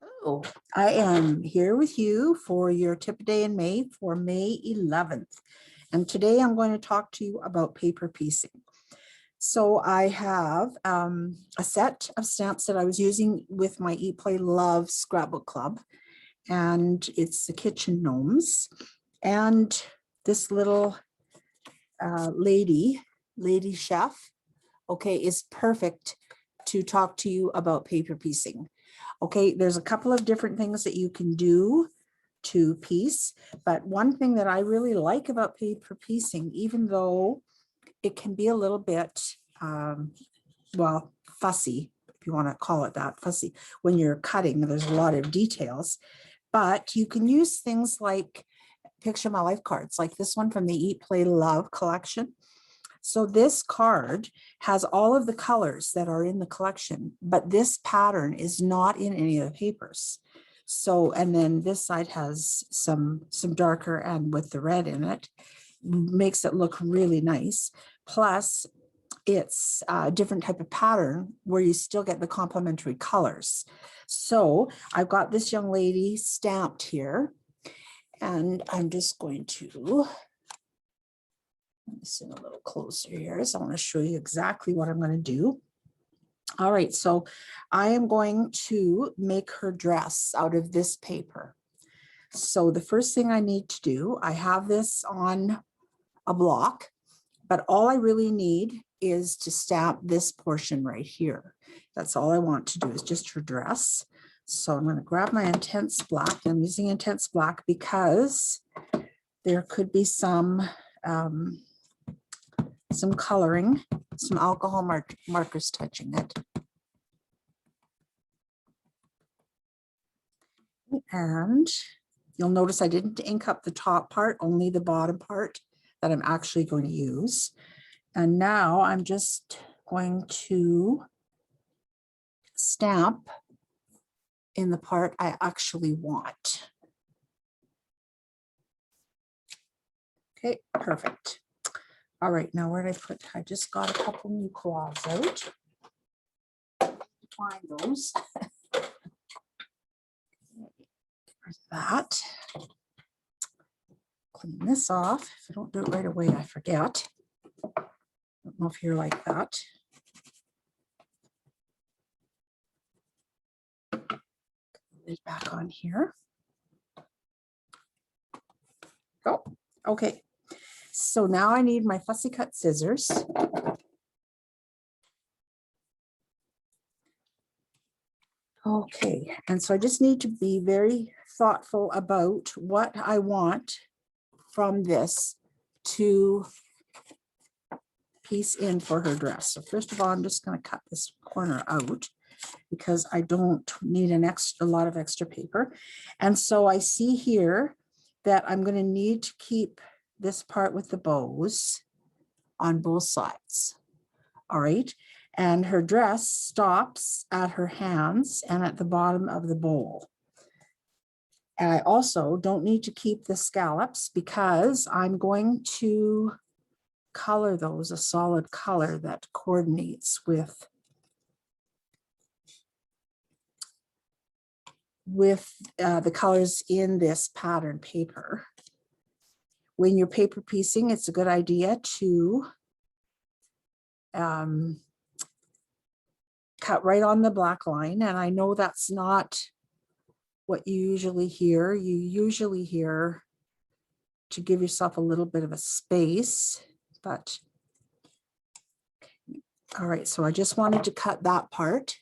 Oh, I am here with you for your tip a day in May for May 11th. And today I'm going to talk to you about paper piecing. So I have a set of stamps that I was using with my Eat, Play, Love scrapbook club. And it's the kitchen gnomes. And this little lady chef, okay, is perfect to talk to you about paper piecing. Okay, there's a couple of different things that you can do to piece, but one thing that I really like about paper piecing, even though it can be a little bit, well, fussy, if you want to call it that, fussy, when you're cutting, there's a lot of details, but you can use things like picture my life cards, like this one from the Eat, Play, Love collection. So this card has all of the colors that are in the collection, but this pattern is not in any of the papers. So, and then this side has some darker and with the red in it, makes it look really nice. Plus, it's a different type of pattern where you still get the complementary colors. So I've got this young lady stamped here, and I'm just going to sit a little closer here. So I want to show you exactly what I'm going to do. All right, so I am going to make her dress out of this paper. So the first thing I need to do, I have this on a block, but all I really need is to stamp this portion right here. That's all I want to do is just her dress. So I'm going to grab my intense black. I'm using intense black because there could be some coloring, some alcohol markers touching it. And you'll notice I didn't ink up the top part, only the bottom part that I'm actually going to use. And now I'm just going to stamp in the part I actually want. Okay, perfect. All right, now where did I put? I just got a couple new claws out. Find those. There's that. Clean this off. If I don't do it right away, I forget. I don't know if you're like that. Put it back on here. Go. Okay. So now I need my fussy cut scissors. Okay, and so I just need to be very thoughtful about what I want from this to piece in for her dress. So first of all, I'm just going to cut this corner out because I don't need a lot of extra paper. And so I see here that I'm going to need to keep this part with the bows on both sides. All right. And her dress stops at her hands and at the bottom of the bowl. And I also don't need to keep the scallops because I'm going to color those a solid color that coordinates with the colors in this pattern paper. When you're paper piecing, it's a good idea to cut right on the black line. And I know that's not what you usually hear. You usually hear to give yourself a little bit of a space, but all right, so I just wanted to cut that part.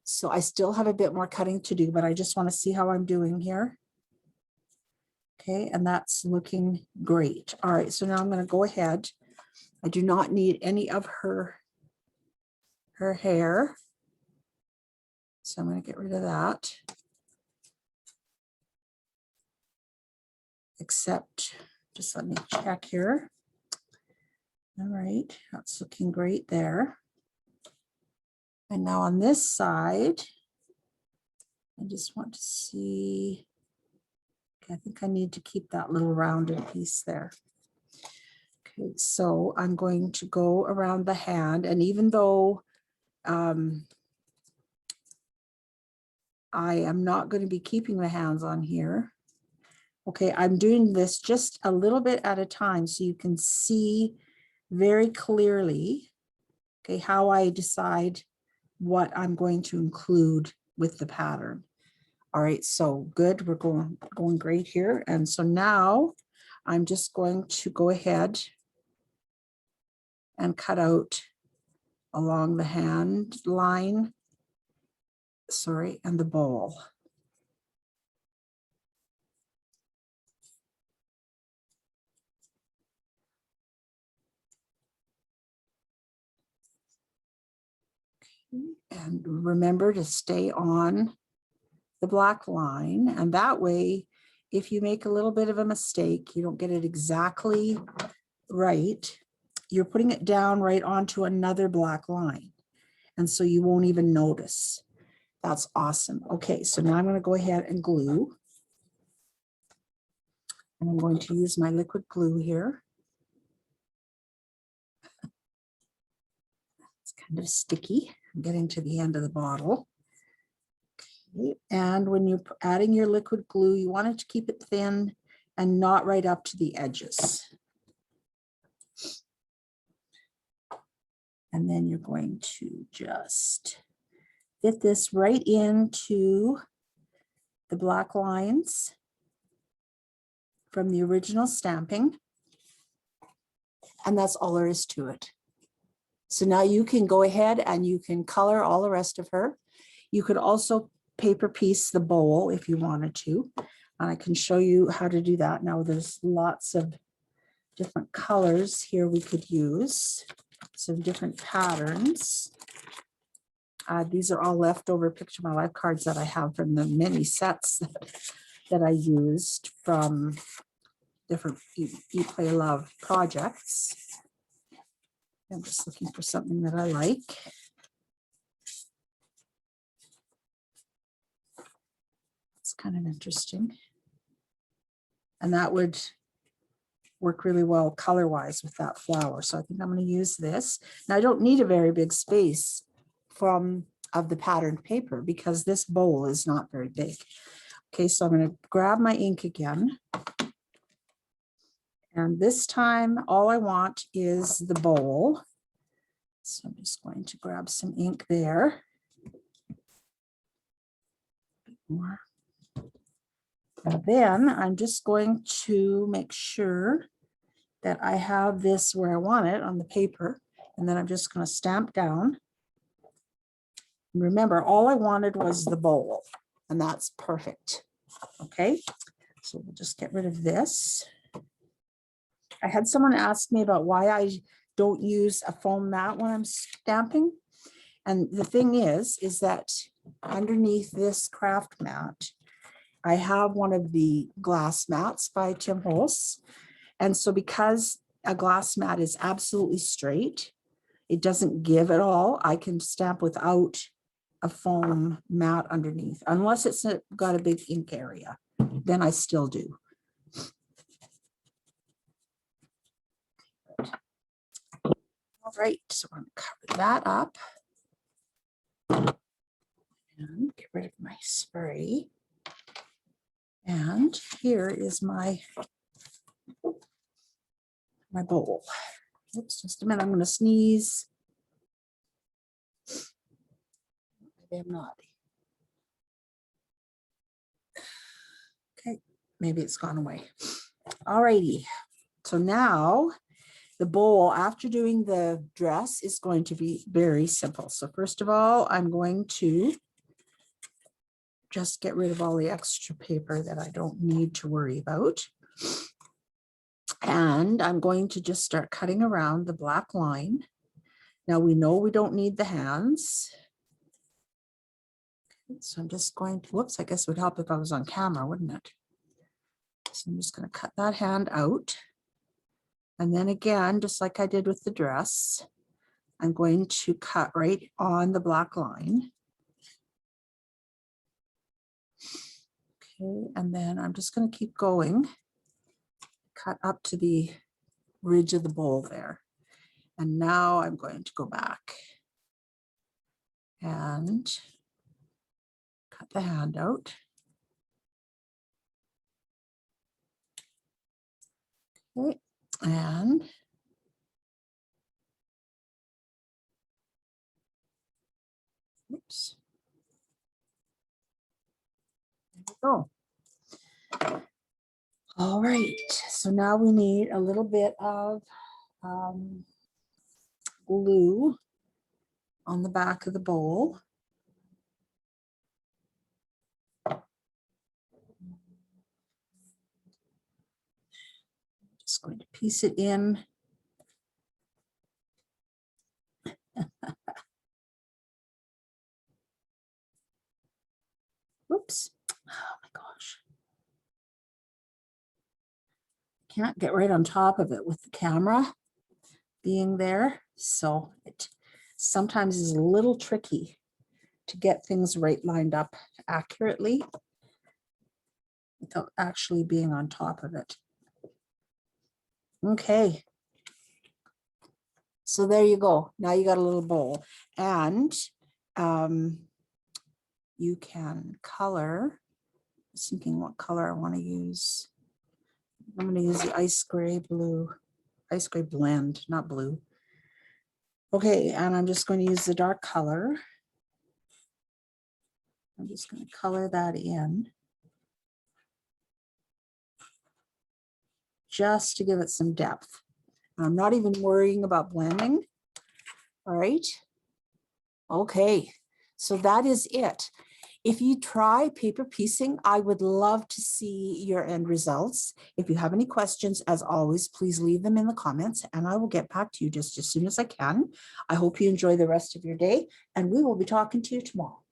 So I still have a bit more cutting to do, but I just want to see how I'm doing here. Okay, and that's looking great. All right, so now I'm going to go ahead. I do not need any of her hair. So I'm going to get rid of that. Except, just let me check here. All right, that's looking great there. And now on this side, I just want to see, okay, I think I need to keep that little rounded piece there. Okay, so I'm going to go around the hand, and even though I am not going to be keeping the hands on here. Okay, I'm doing this just a little bit at a time so you can see very clearly, okay, how I decide what I'm going to include with the pattern. All right, so good, we're going great here. And so now I'm just going to go ahead and cut out along the hand line, sorry, and the bowl. And remember to stay on the black line, and that way, if you make a little bit of a mistake, you don't get it exactly right, you're putting it down right onto another black line, and so you won't even notice. That's awesome. Okay, so now I'm going to go ahead and glue, and I'm going to use my liquid glue here. It's kind of sticky. I'm getting to the end of the bottle. Okay. And when you're adding your liquid glue, you want it to keep it thin and not right up to the edges. And then you're going to just fit this right into the black lines from the original stamping. And that's all there is to it. So now you can go ahead and you can color all the rest of her. You could also paper piece the bowl if you wanted to. And I can show you how to do that. Now there's lots of different colors here we could use, some different patterns. These are all leftover Picture My Life cards that I have from the many sets that I used from different Eat, Play, Love projects. I'm just looking for something that I like. It's kind of interesting. And that would work really well color-wise with that flower. So I think I'm going to use this. Now I don't need a very big space of the patterned paper because this bowl is not very big. Okay, so I'm going to grab my ink again. And this time, all I want is the bowl. So I'm just going to grab some ink there. More. And then I'm just going to make sure that I have this where I want it on the paper. And then I'm just going to stamp down. Remember, all I wanted was the bowl, and that's perfect. Okay, so we'll just get rid of this. I had someone ask me about why I don't use a foam mat when I'm stamping. And the thing is that underneath this craft mat, I have one of the glass mats by Tim Holtz. And so because a glass mat is absolutely straight, it doesn't give at all, I can stamp without a foam mat underneath, unless it's got a big ink area, then I still do. All right, so I'm going to cover that up and get rid of my spray. And here is my bowl. Oops, just a minute, I'm going to sneeze. Maybe I'm not. Okay, maybe it's gone away. All righty, so now the bowl, after doing the dress, is going to be very simple. So first of all, I'm going to just get rid of all the extra paper that I don't need to worry about. And I'm going to just start cutting around the black line. Now we know we don't need the hands. So I'm just going to, whoops, I guess it would help if I was on camera, wouldn't it? So I'm just going to cut that hand out. And then again, just like I did with the dress, I'm going to cut right on the black line. Okay, and then I'm just going to keep going, cut up to the ridge of the bowl there. And now I'm going to go back and cut get the handout. Okay, and oops. There we go. All right, so now we need a little bit of glue on the back of the bowl. Just going to piece it in. Whoops. Oh my gosh. Can't get right on top of it with the camera being there. So it sometimes is a little tricky to get things right lined up accurately without actually being on top of it. Okay. So there you go. Now you got a little bowl, and you can color. I was thinking what color I want to use. I'm going to use the ice gray blue, ice gray blend, not blue. Okay, and I'm just going to use the dark color. I'm just going to color that in just to give it some depth. I'm not even worrying about blending. All right. Okay, so that is it. If you try paper piecing, I would love to see your end results. If you have any questions, as always, please leave them in the comments and I will get back to you just as soon as I can. I hope you enjoy the rest of your day and we will be talking to you tomorrow.